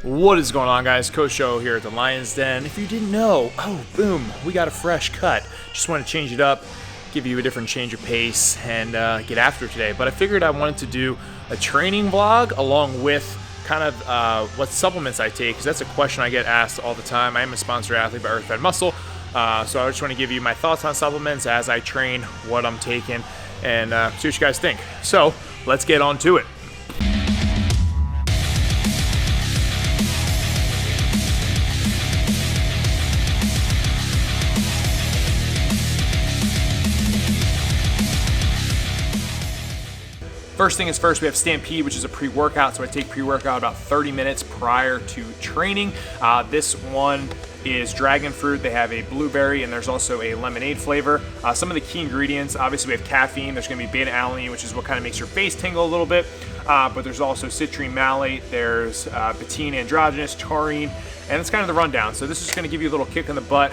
What is going on, guys? Coach Joe here at the Lions Den. If you didn't know, oh boom, we got a fresh cut. Just want to change it up, give you a different change of pace, and get after it today. But I figured I wanted to do a training vlog along with kind of what supplements I take, because that's a question I get asked all the time. I am a sponsored athlete by Earth Fed Muscle, so I just want to give you my thoughts on supplements as I train, what I'm taking, and see what you guys think. So let's get on to it. First thing is first, we have Stampede, which is a pre-workout. So I take pre-workout about 30 minutes prior to training. This one is dragon fruit. They have a blueberry and there's also a lemonade flavor. Some of the key ingredients, obviously we have caffeine. There's gonna be beta-alanine, which is what kind of makes your face tingle a little bit. But there's also citrine malate, there's betaine androgenous, taurine, and it's kind of the rundown. So this is gonna give you a little kick in the butt.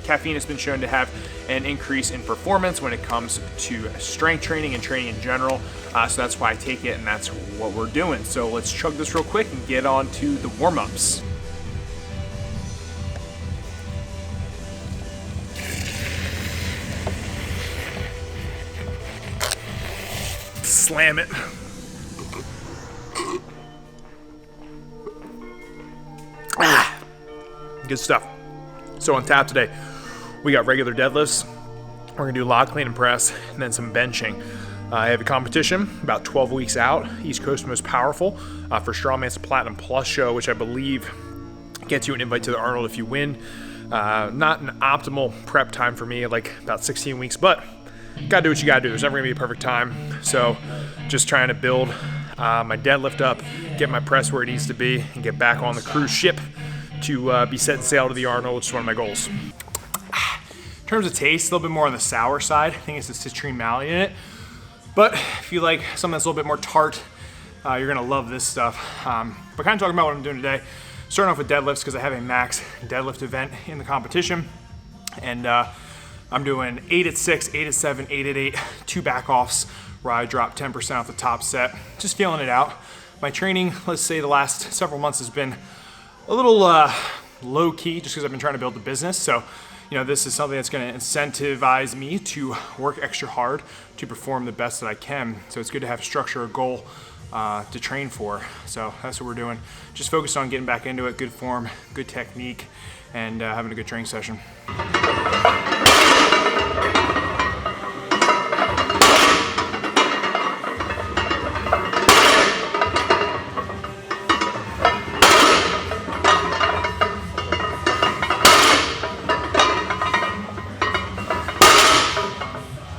Caffeine has been shown to have an increase in performance when it comes to strength training and training in general. So that's why I take it, and that's what we're doing. So let's chug this real quick and get on to the warm-ups. Slam it. Good stuff. So on tap today, we got regular deadlifts. We're gonna do log, clean, and press, and then some benching. I have a competition about 12 weeks out, East Coast Most Powerful, for Strongman's Platinum Plus show, which I believe gets you an invite to the Arnold if you win. Not an optimal prep time for me, like about 16 weeks, but gotta do what you gotta do. There's never gonna be a perfect time. So just trying to build my deadlift up, get my press where it needs to be, and get back on the cruise ship to be set sail to the Arnold, which is one of my goals. In terms of taste, a little bit more on the sour side. I think it's the citrine malate in it. But if you like something that's a little bit more tart, you're gonna love this stuff. But kind of talking about what I'm doing today, starting off with deadlifts because I have a max deadlift event in the competition. And I'm doing 8 at 6, 8 at 7, 8 at 8, 2 back offs where I drop 10% off the top set. Just feeling it out. My training, let's say the last several months has been a little low key just because I've been trying to build the business. So, you know, this is something that's going to incentivize me to work extra hard to perform the best that I can. So it's good to have structure, a goal to train for. So that's what we're doing. Just focused on getting back into it, good form, good technique, and having a good training session.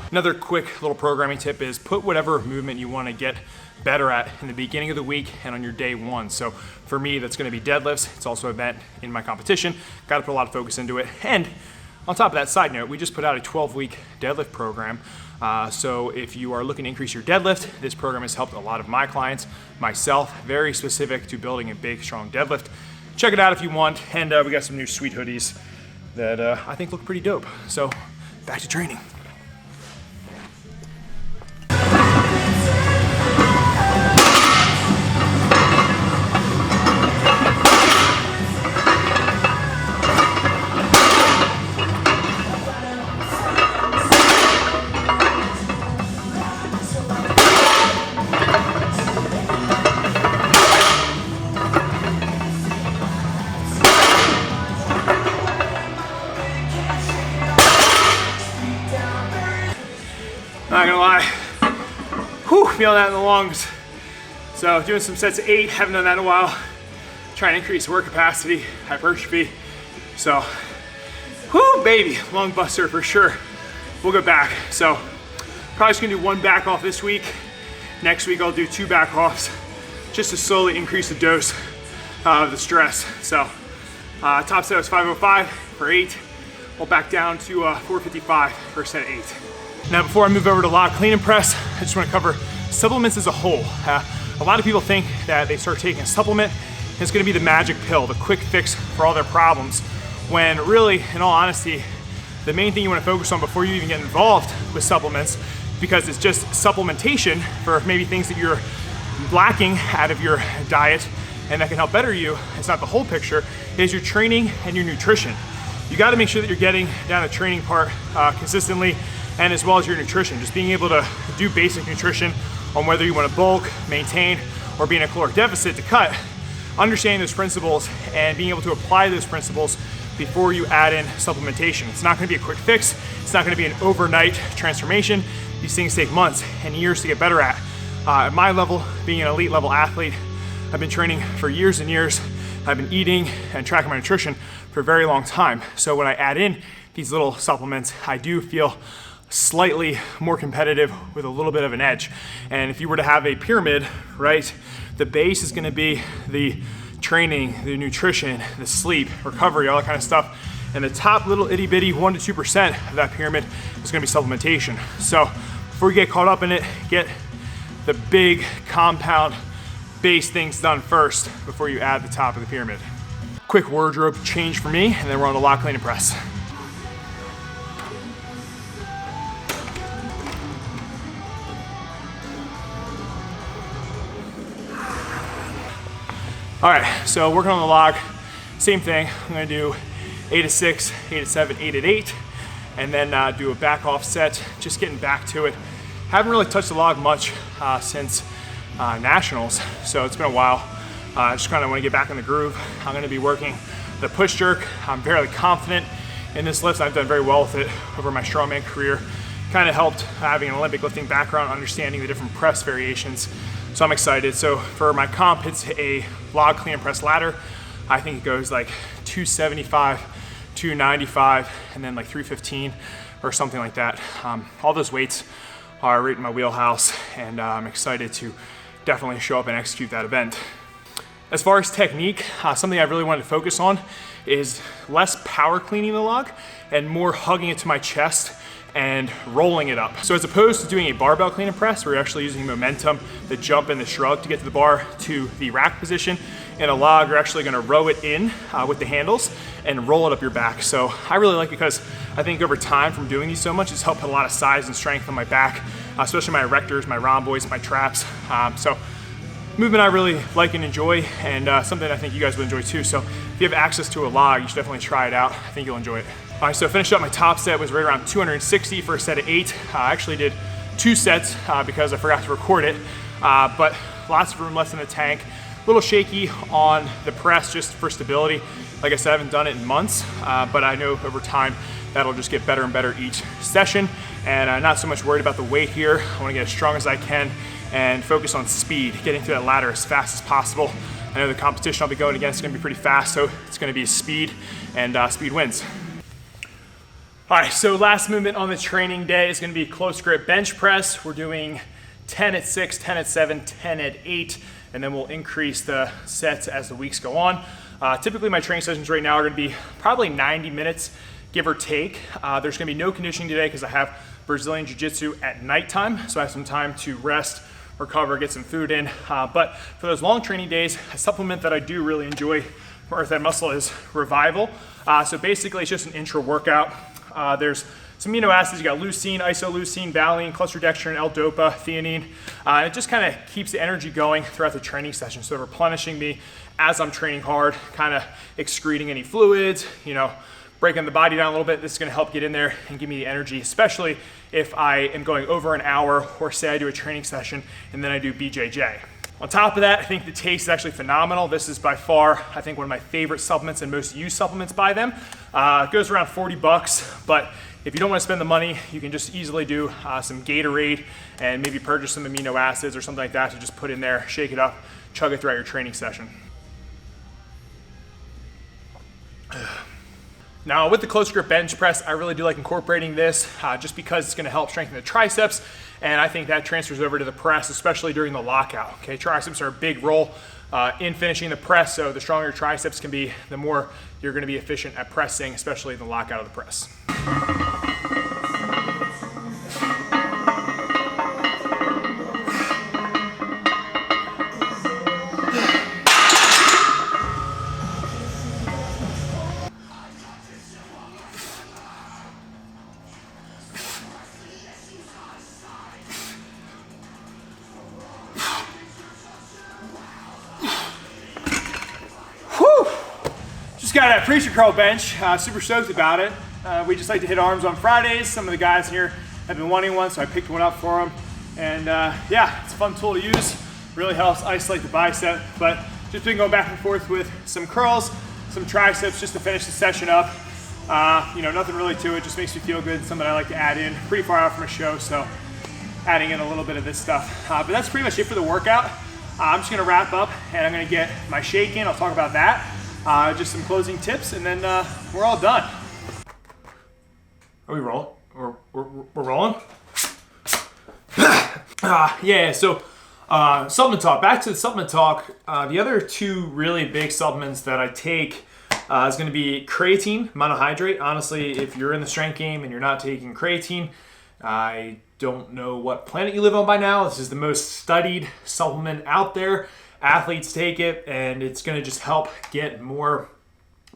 Another quick little programming tip is put whatever movement you want to get better at in the beginning of the week and on your day one. So for me, that's going to be deadlifts. It's also an event in my competition. Got to put a lot of focus into it. And on top of that, side note, we just put out a 12-week deadlift program. So if you are looking to increase your deadlift, this program has helped a lot of my clients, myself, very specific to building a big, strong deadlift. Check it out if you want. And we got some new sweet hoodies that I think look pretty dope. So back to training. Not gonna lie, feeling that in the lungs. So doing some sets of 8, haven't done that in a while. Trying to increase work capacity, hypertrophy. So, baby, lung buster for sure. We'll go back. So probably just gonna do 1 back off this week. Next week I'll do 2 back offs just to slowly increase the dose of the stress. So top set was 505 for 8. We'll back down to 455 for a set of 8. Now before I move over to log, clean, and press, I just want to cover supplements as a whole. A lot of people think that they start taking a supplement and it's going to be the magic pill, the quick fix for all their problems, when really, in all honesty, the main thing you want to focus on before you even get involved with supplements, because it's just supplementation for maybe things that you're lacking out of your diet, and that can help better you, it's not the whole picture, is your training and your nutrition. You gotta make sure that you're getting down the training part consistently, and as well as your nutrition. Just being able to do basic nutrition on whether you wanna bulk, maintain, or be in a caloric deficit to cut, understanding those principles and being able to apply those principles before you add in supplementation. It's not gonna be a quick fix. It's not gonna be an overnight transformation. These things take months and years to get better at. At my level, being an elite level athlete, I've been training for years and years. I've been eating and tracking my nutrition for a very long time. So when I add in these little supplements, I do feel slightly more competitive with a little bit of an edge. And if you were to have a pyramid, right, the base is gonna be the training, the nutrition, the sleep, recovery, all that kind of stuff. And the top little itty bitty 1 to 2% of that pyramid is gonna be supplementation. So before you get caught up in it, get the big compound base things done first before you add the top of the pyramid. Quick wardrobe change for me, and then we're on the lock, clean, and press. All right, so working on the log, same thing. I'm gonna do 8 at 6, 8 at 7, 8 at 8, and then do a back off set, just getting back to it. Haven't really touched the log much since nationals, so it's been a while. Just kind of want to get back in the groove. I'm gonna be working the push jerk. I'm fairly confident in this lift. I've done very well with it over my strongman career. Kind of helped having an Olympic lifting background, understanding the different press variations. So I'm excited. So for my comp, it's a log clean and press ladder. I think it goes like 275, 295, and then like 315 or something like that. All those weights are right in my wheelhouse, and I'm excited to definitely show up and execute that event. As far as technique, something I really wanted to focus on is less power cleaning the log and more hugging it to my chest and rolling it up. So as opposed to doing a barbell clean and press, we're actually using momentum, the jump and the shrug to get to the bar to the rack position. In a log, you're actually gonna row it in with the handles and roll it up your back. So I really like it because I think over time from doing these so much, it's helped put a lot of size and strength on my back, especially my erectors, my rhomboids, my traps. So movement I really like and enjoy, and something I think you guys will enjoy too. So if you have access to a log, you should definitely try it out. I think you'll enjoy it. All right, so finished up my top set was right around 260 for a set of 8. I actually did 2 sets because I forgot to record it, but lots of room left in the tank. A little shaky on the press just for stability. Like I said, I haven't done it in months, but I know over time that'll just get better and better each session, and I'm not so much worried about the weight here. I wanna get as strong as I can and focus on speed, getting through that ladder as fast as possible. I know the competition I'll be going against is gonna be pretty fast, so it's gonna be speed, and speed wins. All right, so last movement on the training day is gonna be close grip bench press. We're doing 10 at 6, 10 at 7, 10 at 8, and then we'll increase the sets as the weeks go on. Typically my training sessions right now are gonna be probably 90 minutes, give or take. There's gonna be no conditioning today because I have Brazilian Jiu-Jitsu at nighttime, so I have some time to rest, recover, get some food in. But for those long training days, a supplement that I do really enjoy for Earth and Muscle is Revival. So basically it's just an intra workout. There's some amino acids. You got leucine, isoleucine, valine, clusterdextrin, L-dopa, theanine. It just kind of keeps the energy going throughout the training session. So replenishing me as I'm training hard, kind of excreting any fluids, you know, breaking the body down a little bit. This is gonna help get in there and give me the energy, especially if I am going over an hour, or say I do a training session and then I do BJJ. On top of that, I think the taste is actually phenomenal. This is by far, I think, one of my favorite supplements and most used supplements by them. It goes around 40 bucks, but if you don't want to spend the money, you can just easily do some Gatorade and maybe purchase some amino acids or something like that to just put in there, shake it up, chug it throughout your training session. Now with the close grip bench press, I really do like incorporating this just because it's gonna help strengthen the triceps, and I think that transfers over to the press, especially during the lockout. Okay, triceps are a big role in finishing the press, so the stronger your triceps can be, the more you're gonna be efficient at pressing, especially in the lockout of the press. got an Aputure curl bench, super stoked about it. We just like to hit arms on Fridays. Some of the guys here have been wanting one, so I picked one up for them. And yeah, it's a fun tool to use. Really helps isolate the bicep, but just been going back and forth with some curls, some triceps just to finish the session up. You know, nothing really to it, just makes me feel good. Something I like to add in. Pretty far out from a show, so adding in a little bit of this stuff. But that's pretty much it for the workout. I'm just gonna wrap up and I'm gonna get my shake in. I'll talk about that. Just some closing tips, and then we're all done. Are we rolling? We're rolling? Yeah, so supplement talk. Back to the supplement talk. The other two really big supplements that I take is going to be creatine, monohydrate. Honestly, if you're in the strength game and you're not taking creatine, I don't know what planet you live on by now. This is the most studied supplement out there. Athletes take it, and it's going to just help get more,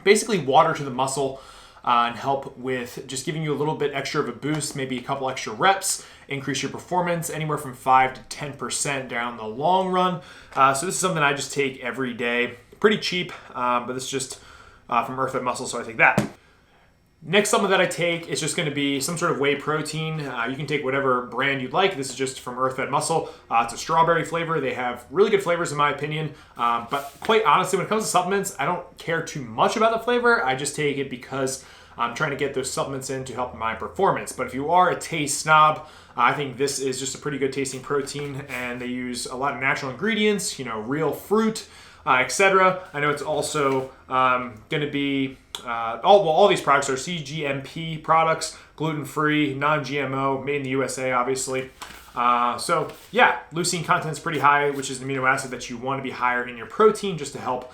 basically water to the muscle, and help with just giving you a little bit extra of a boost, maybe a couple extra reps, increase your performance anywhere from 5 to 10% down the long run. So this is something I just take every day. Pretty cheap, but this is just from Earth Fed Muscle, so I take that. Next supplement that I take is just going to be some sort of whey protein. You can take whatever brand you'd like. This is just from Earth Fed Muscle. It's a strawberry flavor. They have really good flavors in my opinion. But quite honestly, when it comes to supplements, I don't care too much about the flavor. I just take it because I'm trying to get those supplements in to help my performance. But if you are a taste snob, I think this is just a pretty good tasting protein, and they use a lot of natural ingredients, you know, real fruit, etc. I know it's also going to be all these products are CGMP products, gluten-free, non-GMO, made in the USA, obviously. So yeah, leucine content is pretty high, which is an amino acid that you want to be higher in your protein just to help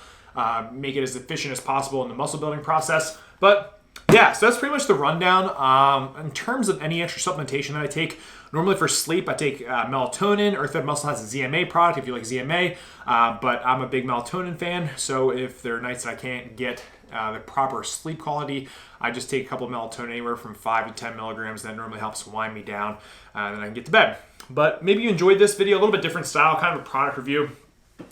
make it as efficient as possible in the muscle building process. But yeah, so that's pretty much the rundown. In terms of any extra supplementation that I take, normally for sleep, I take melatonin. Earth Fed Muscle has a ZMA product if you like ZMA, but I'm a big melatonin fan, so if there are nights that I can't get the proper sleep quality, I just take a couple of melatonin, anywhere from 5 to 10 milligrams. That normally helps wind me down, and then I can get to bed. But maybe you enjoyed this video, a little bit different style, kind of a product review.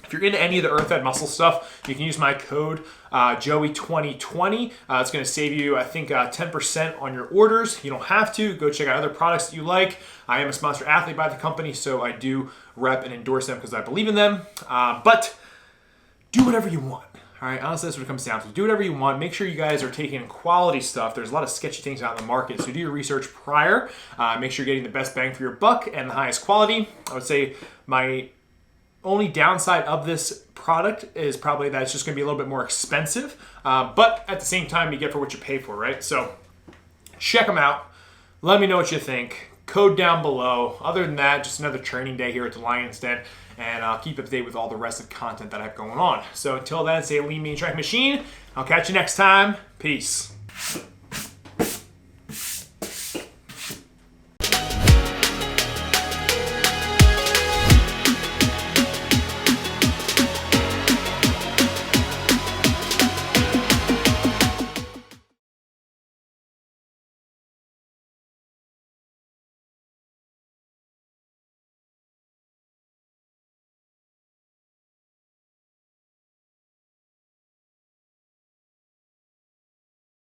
If you're into any of the Earth Fed Muscle stuff, you can use my code Joey2020. It's going to save you, I think, 10% on your orders. You don't have to. Go check out other products that you like. I am a sponsored athlete by the company, so I do rep and endorse them because I believe in them. But do whatever you want. All right, honestly, that's what it comes down to. Do whatever you want. Make sure you guys are taking quality stuff. There's a lot of sketchy things out in the market, so do your research prior. Make sure you're getting the best bang for your buck and the highest quality. I would say my only downside of this product is probably that it's just going to be a little bit more expensive, but at the same time, you get for what you pay for, right? So check them out. Let me know what you think. Code down below. Other than that, just another training day here at the Lions Den, and I'll keep up to date with all the rest of the content that I have going on. So until then, stay lean, mean, track machine. I'll catch you next time. Peace.